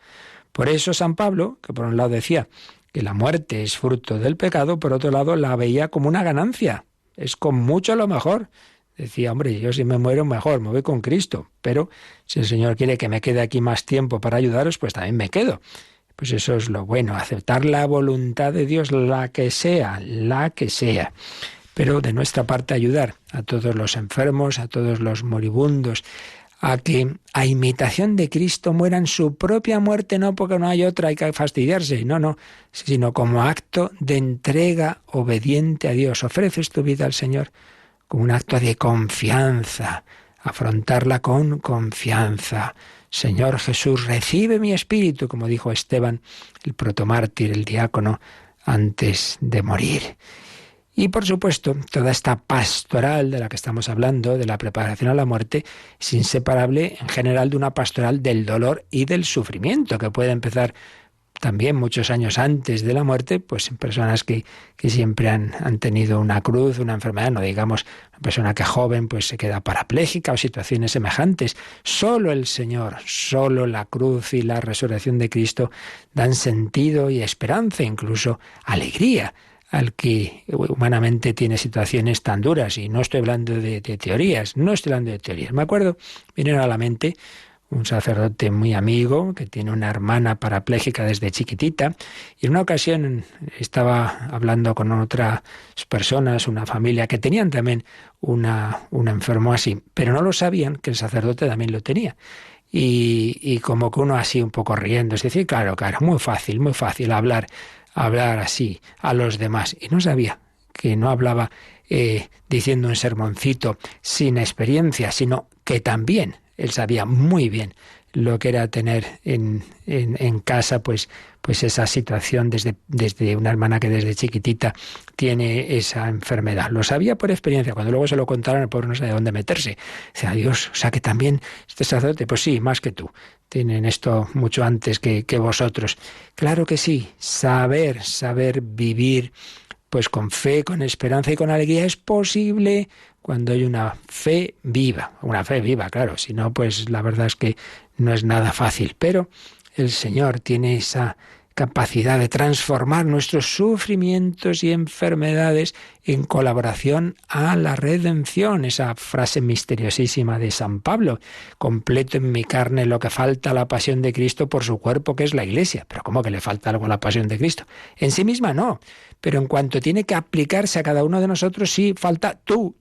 Por eso San Pablo, que por un lado decía que la muerte es fruto del pecado, por otro lado la veía como una ganancia. Es con mucho lo mejor. Decía, hombre, yo si me muero mejor, me voy con Cristo, pero si el Señor quiere que me quede aquí más tiempo para ayudaros, pues también me quedo. Pues eso es lo bueno, aceptar la voluntad de Dios, la que sea. Pero de nuestra parte ayudar a todos los enfermos, a todos los moribundos, a que a imitación de Cristo mueran su propia muerte, no porque no hay otra, hay que fastidiarse, no, sino como acto de entrega obediente a Dios. Ofreces tu vida al Señor como un acto de confianza, afrontarla con confianza. Señor Jesús, recibe mi espíritu, como dijo Esteban, el protomártir, el diácono, antes de morir. Y por supuesto, toda esta pastoral de la que estamos hablando, de la preparación a la muerte, es inseparable en general de una pastoral del dolor y del sufrimiento, que puede empezar también muchos años antes de la muerte, pues en personas que siempre han tenido una cruz, una enfermedad, no digamos una persona que joven pues se queda parapléjica o situaciones semejantes. Solo el Señor, solo la cruz y la resurrección de Cristo dan sentido y esperanza, incluso alegría al que humanamente tiene situaciones tan duras. Y no estoy hablando de teorías, Me acuerdo, vinieron a la mente un sacerdote muy amigo que tiene una hermana parapléjica desde chiquitita, y en una ocasión estaba hablando con otras personas, una familia que tenían también un enfermo así, pero no lo sabían que el sacerdote también lo tenía. Y como que uno así un poco riendo, es decir, claro, muy fácil hablar así a los demás. Y no sabía que no hablaba diciendo un sermoncito sin experiencia, sino que también él sabía muy bien lo que era tener en casa pues esa situación desde una hermana que desde chiquitita tiene esa enfermedad. Lo sabía por experiencia. Cuando luego se lo contaron, el pobre no sabía dónde meterse. Dice, adiós, o sea que también este sacerdote, pues sí, más que tú. Tienen esto mucho antes que vosotros. Claro que sí, saber vivir pues con fe, con esperanza y con alegría es posible cuando hay una fe viva, claro, si no, pues la verdad es que no es nada fácil, pero el Señor tiene esa capacidad de transformar nuestros sufrimientos y enfermedades en colaboración a la redención. Esa frase misteriosísima de San Pablo, completo en mi carne lo que falta a la pasión de Cristo por su cuerpo, que es la Iglesia. ¿Pero cómo que le falta algo a la pasión de Cristo? En sí misma no, pero en cuanto tiene que aplicarse a cada uno de nosotros, sí falta tu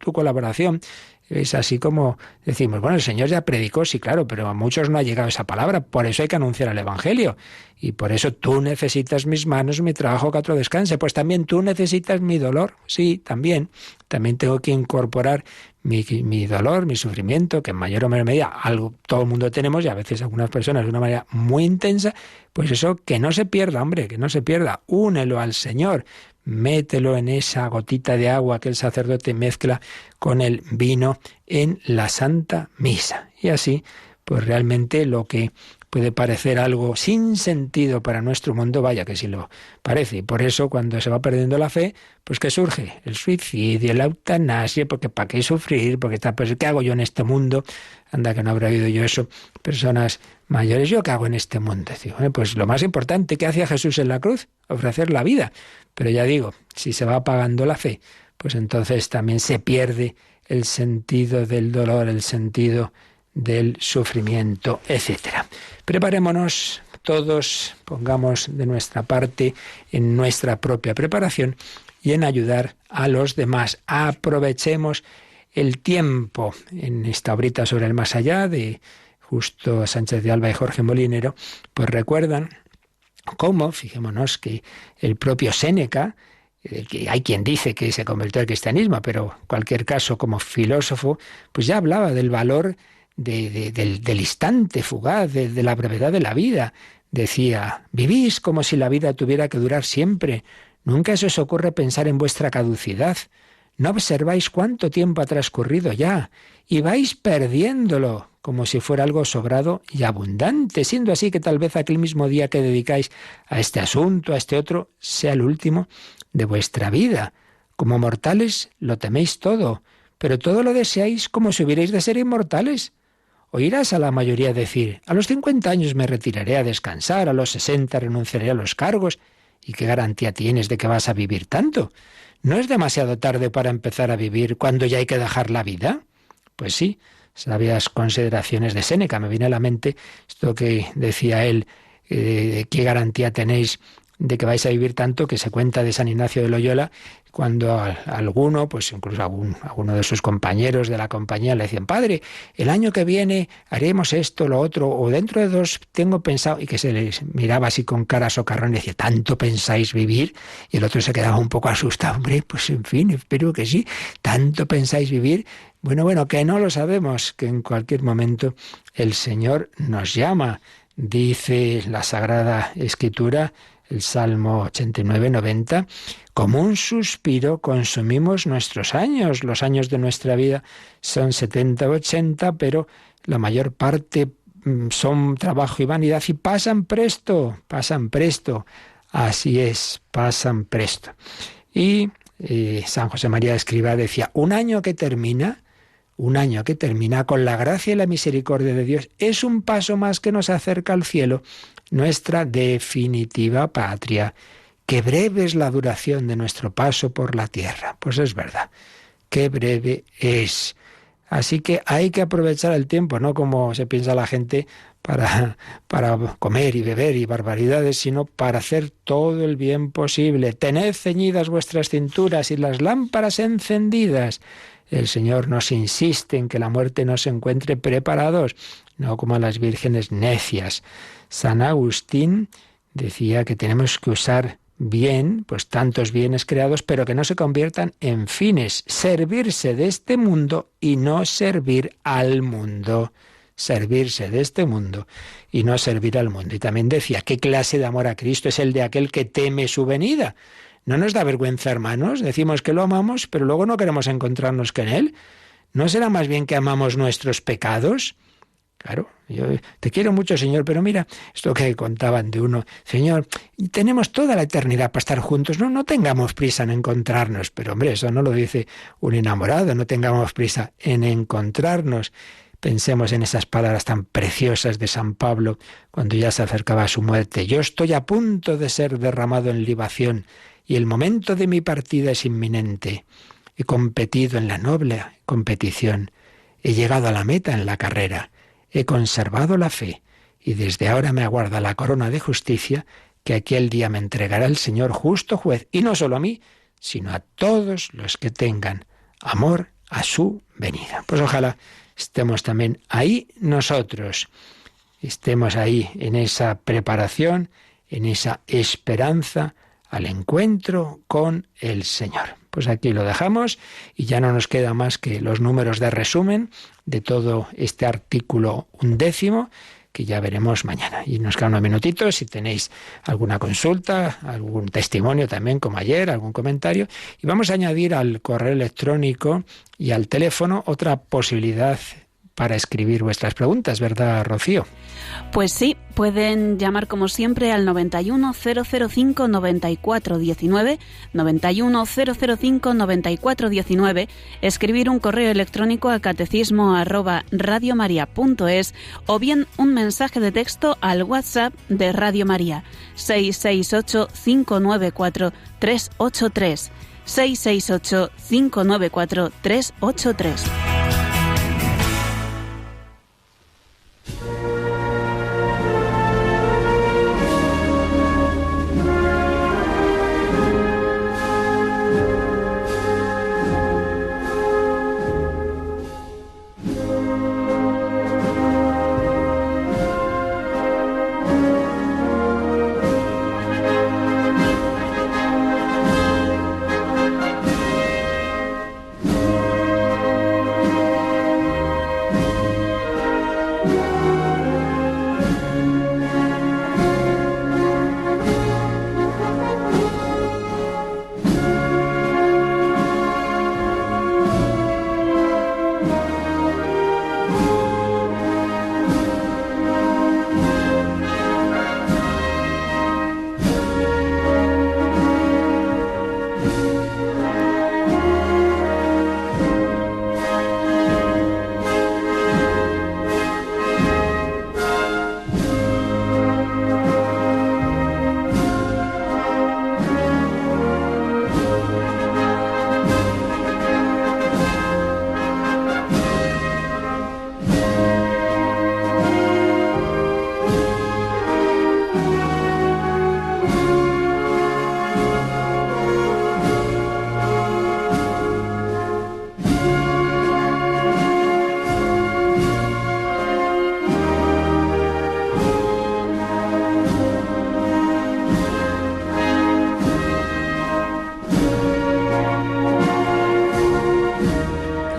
colaboración. Es así como decimos, bueno, el Señor ya predicó, sí, claro, pero a muchos no ha llegado esa palabra, por eso hay que anunciar el Evangelio. Y por eso tú necesitas mis manos, mi trabajo, que otro descanse. Pues también tú necesitas mi dolor, sí, también tengo que incorporar mi dolor, mi sufrimiento, que en mayor o menor medida algo todo el mundo tenemos, y a veces algunas personas de una manera muy intensa, pues eso, que no se pierda, hombre, que no se pierda. Únelo al Señor. Mételo en esa gotita de agua que el sacerdote mezcla con el vino en la Santa Misa. Y así, pues realmente lo que puede parecer algo sin sentido para nuestro mundo, vaya que sí lo parece. Y por eso, cuando se va perdiendo la fe, pues que surge el suicidio, la eutanasia, porque ¿para qué sufrir? Porque pues ¿qué hago yo en este mundo? Anda, que no habrá oído yo eso. Personas mayores, ¿yo qué hago en este mundo? Digo, pues lo más importante, ¿qué hacía Jesús en la cruz? Ofrecer la vida. Pero ya digo, si se va apagando la fe, pues entonces también se pierde el sentido del dolor, el sentido del sufrimiento, etcétera. Preparémonos todos, pongamos de nuestra parte en nuestra propia preparación y en ayudar a los demás. Aprovechemos el tiempo. En esta obrita sobre el más allá de Justo Sánchez de Alba y Jorge Molinero, pues recuerdan cómo, fijémonos que el propio Séneca, que hay quien dice que se convirtió al cristianismo, pero en cualquier caso como filósofo, pues ya hablaba del valor del instante fugaz, de la brevedad de la vida. Decía, vivís como si la vida tuviera que durar siempre. Nunca se os ocurre pensar en vuestra caducidad. No observáis cuánto tiempo ha transcurrido ya y vais perdiéndolo como si fuera algo sobrado y abundante, siendo así que tal vez aquel mismo día que dedicáis a este asunto, a este otro, sea el último de vuestra vida. Como mortales lo teméis todo, pero todo lo deseáis como si hubierais de ser inmortales. Oirás a la mayoría decir, a los 50 años me retiraré a descansar, a los 60 renunciaré a los cargos. ¿Y qué garantía tienes de que vas a vivir tanto? ¿No es demasiado tarde para empezar a vivir cuando ya hay que dejar la vida? Pues sí, sabias consideraciones de Séneca. Me viene a la mente esto que decía él, ¿qué garantía tenéis de que vais a vivir tanto? Que se cuenta de San Ignacio de Loyola, cuando a alguno, pues incluso a uno de sus compañeros de la compañía le decían, padre, el año que viene haremos esto, lo otro, o dentro de 2 tengo pensado, y que se les miraba así con cara socarrón y decía, ¿tanto pensáis vivir? Y el otro se quedaba un poco asustado, hombre, pues en fin, espero que sí, ¿tanto pensáis vivir? Bueno, que no lo sabemos, que en cualquier momento el Señor nos llama. Dice la Sagrada Escritura, el Salmo 89-90, como un suspiro consumimos nuestros años. Los años de nuestra vida son 70 o 80, pero la mayor parte son trabajo y vanidad y pasan presto. Así es, pasan presto. Y San José María Escrivá decía, un año que termina con la gracia y la misericordia de Dios, es un paso más que nos acerca al cielo, nuestra definitiva patria. Qué breve es la duración de nuestro paso por la tierra. Pues es verdad, qué breve es. Así que hay que aprovechar el tiempo, no como se piensa la gente para comer y beber y barbaridades, sino para hacer todo el bien posible. Tened ceñidas vuestras cinturas y las lámparas encendidas. El Señor nos insiste en que la muerte nos encuentre preparados, no como a las vírgenes necias. San Agustín decía que tenemos que usar bien, pues tantos bienes creados, pero que no se conviertan en fines. Servirse de este mundo y no servir al mundo. servirse de este mundo y no servir al mundo. Y también decía, ¿qué clase de amor a Cristo es el de aquel que teme su venida? ¿No nos da vergüenza, hermanos? Decimos que lo amamos, pero luego no queremos encontrarnos con Él. ¿No será más bien que amamos nuestros pecados? Claro, yo te quiero mucho, Señor, pero mira, esto que contaban de uno, Señor, tenemos toda la eternidad para estar juntos, no tengamos prisa en encontrarnos, pero hombre, eso no lo dice un enamorado, no tengamos prisa en encontrarnos. Pensemos en esas palabras tan preciosas de San Pablo cuando ya se acercaba a su muerte. Yo estoy a punto de ser derramado en libación y el momento de mi partida es inminente. He competido en la noble competición, he llegado a la meta en la carrera, he conservado la fe y desde ahora me aguarda la corona de justicia que aquel día me entregará el Señor justo juez, y no solo a mí, sino a todos los que tengan amor a su venida. Pues ojalá estemos también ahí nosotros, estemos ahí en esa preparación, en esa esperanza al encuentro con el Señor. Pues aquí lo dejamos y ya no nos queda más que los números de resumen de todo este artículo 11, que ya veremos mañana. Y nos quedan unos minutitos, si tenéis alguna consulta, algún testimonio también como ayer, algún comentario. Y vamos a añadir al correo electrónico y al teléfono otra posibilidad para escribir vuestras preguntas, ¿verdad, Rocío? Pues sí, pueden llamar como siempre al 91-005-9419, 91-005-9419, escribir un correo electrónico a catecismo@radiomaria.es o bien un mensaje de texto al WhatsApp de Radio María, 668-594-383, 668-594-383.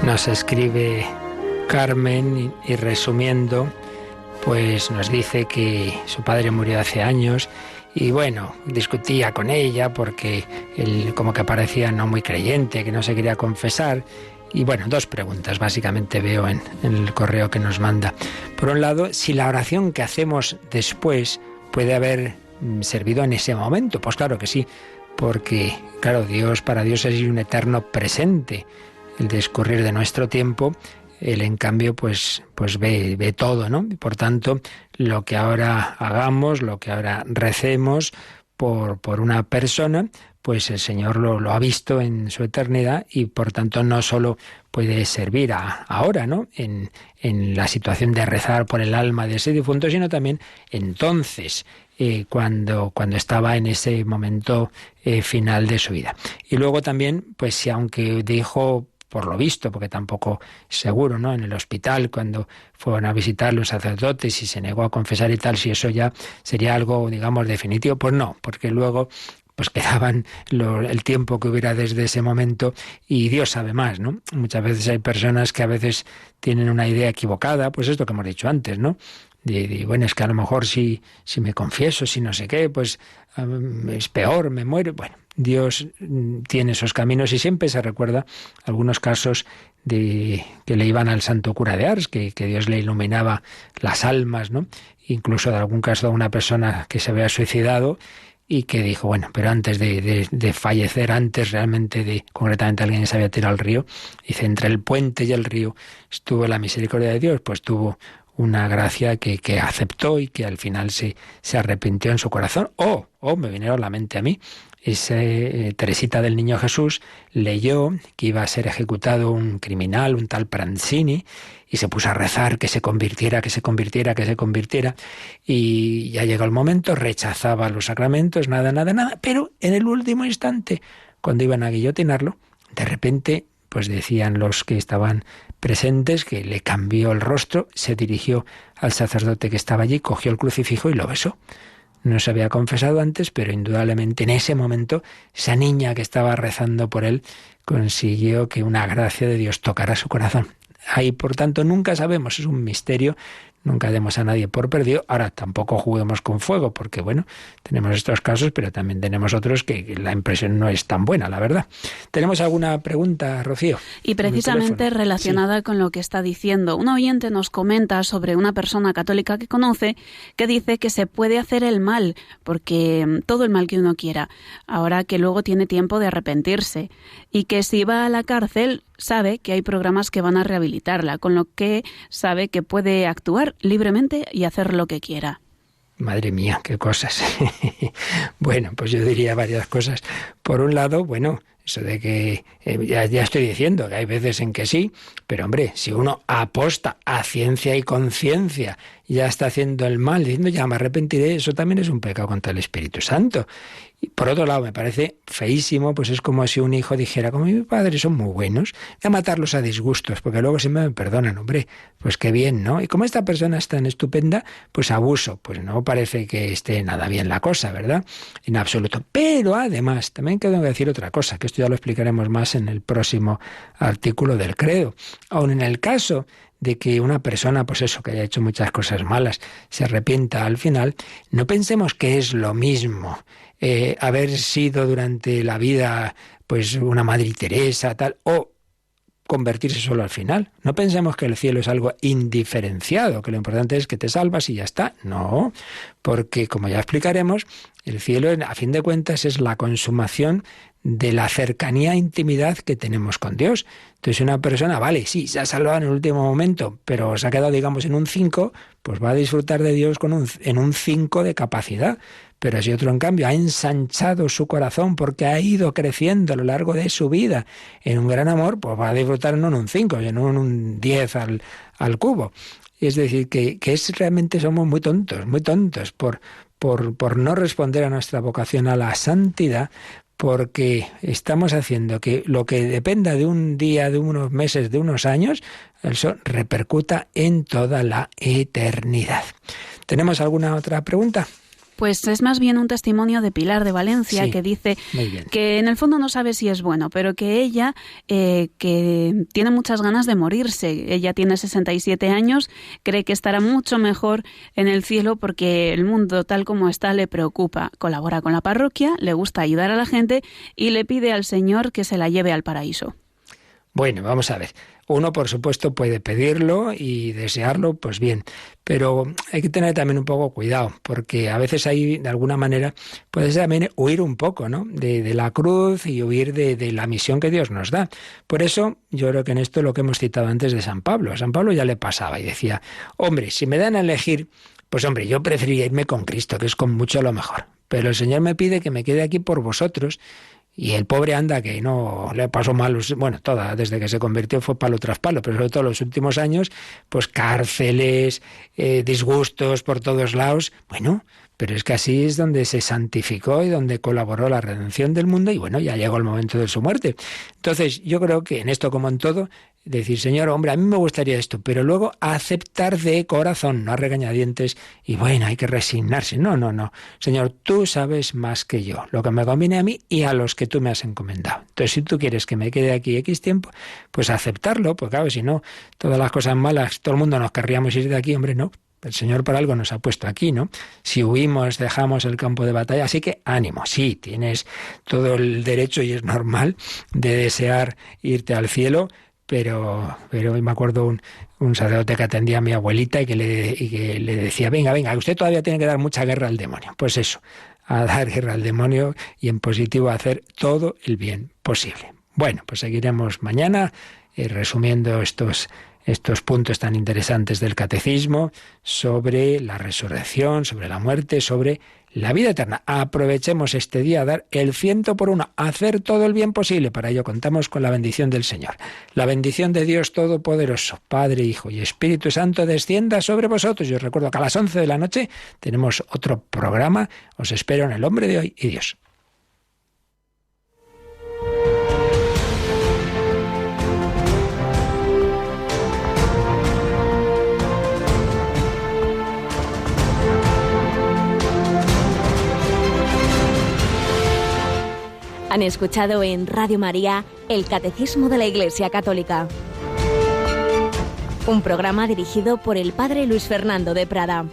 Nos escribe Carmen y resumiendo, pues nos dice que su padre murió hace años y bueno, discutía con ella porque él como que parecía no muy creyente, que no se quería confesar. Y bueno, dos preguntas básicamente veo en el correo que nos manda. Por un lado, si la oración que hacemos después puede haber servido en ese momento. Pues claro que sí, porque claro, para Dios es un eterno presente. El discurrir de nuestro tiempo, él en cambio pues ve todo, ¿no? Y por tanto, lo que ahora hagamos, lo que ahora recemos por una persona, pues el Señor lo ha visto en su eternidad y por tanto no solo puede servir ahora, ¿no? En la situación de rezar por el alma de ese difunto, sino también entonces, cuando estaba en ese momento final de su vida. Y luego también, pues si aunque dijo, por lo visto, porque tampoco es seguro, ¿no? En el hospital, cuando fueron a visitar los sacerdotes y se negó a confesar y tal, si eso ya sería algo, digamos, definitivo, pues no, porque luego pues quedaban el tiempo que hubiera desde ese momento y Dios sabe más, ¿no? Muchas veces hay personas que a veces tienen una idea equivocada, pues esto que hemos dicho antes, ¿no? Bueno, es que a lo mejor si me confieso, si no sé qué, pues es peor, me muero. Bueno, Dios tiene esos caminos y siempre se recuerda algunos casos de que le iban al santo cura de Ars, que Dios le iluminaba las almas, ¿no? Incluso de algún caso de una persona que se había suicidado y que dijo, bueno, pero antes de fallecer, antes realmente de, concretamente alguien que se había tirado al río, dice, entre el puente y el río estuvo la misericordia de Dios, pues tuvo una gracia que aceptó y que al final se arrepintió en su corazón. Me vinieron a la mente a mí, Teresita del Niño Jesús leyó que iba a ser ejecutado un criminal, un tal Pranzini, y se puso a rezar que se convirtiera, y ya llegó el momento, rechazaba los sacramentos, nada, pero en el último instante, cuando iban a guillotinarlo, de repente, pues decían los que estaban presentes que le cambió el rostro, se dirigió al sacerdote que estaba allí, cogió el crucifijo y lo besó. No se había confesado antes, pero indudablemente en ese momento esa niña que estaba rezando por él consiguió que una gracia de Dios tocara su corazón. Ahí, por tanto, nunca sabemos, es un misterio. Nunca demos a nadie por perdido. Ahora, tampoco juguemos con fuego, porque bueno, tenemos estos casos, pero también tenemos otros que la impresión no es tan buena, la verdad. ¿Tenemos alguna pregunta, Rocío? Y precisamente relacionada con lo que está diciendo. Un oyente nos comenta sobre una persona católica que conoce que dice que se puede hacer el mal, porque todo el mal que uno quiera, ahora que luego tiene tiempo de arrepentirse, y que si va a la cárcel sabe que hay programas que van a rehabilitarla, con lo que sabe que puede actuar libremente y hacer lo que quiera. Madre mía, qué cosas. Bueno, pues yo diría varias cosas. Por un lado, bueno, eso de que ya estoy diciendo que hay veces en que sí, pero hombre, si uno aposta a ciencia y conciencia, ya está haciendo el mal, diciendo ya me arrepentiré, eso también es un pecado contra el Espíritu Santo. Y por otro lado, me parece feísimo, pues es como si un hijo dijera, como mi padre son muy buenos, voy a matarlos a disgustos, porque luego siempre me perdonan, hombre, pues qué bien, ¿no? Y como esta persona es tan estupenda, pues abuso, pues no parece que esté nada bien la cosa, ¿verdad? En absoluto. Pero además, también tengo que decir otra cosa, que esto ya lo explicaremos más en el próximo artículo del credo. Aun en el caso de que una persona, pues eso, que haya hecho muchas cosas malas, se arrepienta al final, no pensemos que es lo mismo haber sido durante la vida pues una Madre Teresa, tal, o convertirse solo al final. No pensemos que el cielo es algo indiferenciado, que lo importante es que te salvas y ya está. No, porque como ya explicaremos, el cielo, a fin de cuentas, es la consumación de la cercanía e intimidad que tenemos con Dios. Entonces, si una persona, vale, sí, se ha salvado en el último momento, pero se ha quedado, digamos, en un 5, pues va a disfrutar de Dios en un 5 de capacidad. Pero si otro, en cambio, ha ensanchado su corazón porque ha ido creciendo a lo largo de su vida en un gran amor, pues va a disfrutar no en un 5, sino en un 10 al cubo. Es decir, que realmente somos muy tontos por no responder a nuestra vocación a la santidad, porque estamos haciendo que lo que dependa de un día, de unos meses, de unos años, eso repercuta en toda la eternidad. ¿Tenemos alguna otra pregunta? Pues es más bien un testimonio de Pilar de Valencia, sí, que dice que en el fondo no sabe si es bueno, pero que ella que tiene muchas ganas de morirse. Ella tiene 67 años, cree que estará mucho mejor en el cielo porque el mundo tal como está le preocupa. Colabora con la parroquia, le gusta ayudar a la gente y le pide al Señor que se la lleve al paraíso. Bueno, vamos a ver. Uno, por supuesto, puede pedirlo y desearlo, pues bien, pero hay que tener también un poco cuidado, porque a veces hay, de alguna manera, puede ser también huir un poco, ¿no?, de la cruz y huir de la misión que Dios nos da. Por eso, yo creo que en esto lo que hemos citado antes de San Pablo, a San Pablo ya le pasaba y decía, hombre, si me dan a elegir, pues hombre, yo preferiría irme con Cristo, que es con mucho lo mejor, pero el Señor me pide que me quede aquí por vosotros. Y el pobre anda que no le pasó mal, bueno, desde que se convirtió fue palo tras palo, pero sobre todo los últimos años, pues cárceles, disgustos por todos lados. Bueno, pero es que así es donde se santificó y donde colaboró la redención del mundo y bueno, ya llegó el momento de su muerte. Entonces, yo creo que en esto como en todo, decir, Señor, hombre, a mí me gustaría esto, pero luego aceptar de corazón, no a regañadientes y bueno, hay que resignarse. No. Señor, tú sabes más que yo, lo que me conviene a mí y a los que tú me has encomendado. Entonces, si tú quieres que me quede aquí X tiempo, pues aceptarlo, pues claro, si no, todas las cosas malas, todo el mundo nos querríamos ir de aquí, hombre, no. El Señor por algo nos ha puesto aquí, ¿no? Si huimos, dejamos el campo de batalla. Así que ánimo, sí, tienes todo el derecho y es normal de desear irte al cielo, pero me acuerdo un sacerdote que atendía a mi abuelita y que le decía, venga, usted todavía tiene que dar mucha guerra al demonio. Pues eso, a dar guerra al demonio y en positivo a hacer todo el bien posible. Bueno, pues seguiremos mañana resumiendo estos puntos tan interesantes del catecismo sobre la resurrección, sobre la muerte, sobre la vida eterna. Aprovechemos este día a dar el 100%, a hacer todo el bien posible. Para ello contamos con la bendición del Señor. La bendición de Dios Todopoderoso, Padre, Hijo y Espíritu Santo, descienda sobre vosotros. Yo os recuerdo que a las 11 de la noche tenemos otro programa. Os espero en El Hombre de Hoy y Dios. Han escuchado en Radio María el Catecismo de la Iglesia Católica, un programa dirigido por el Padre Luis Fernando de Prada.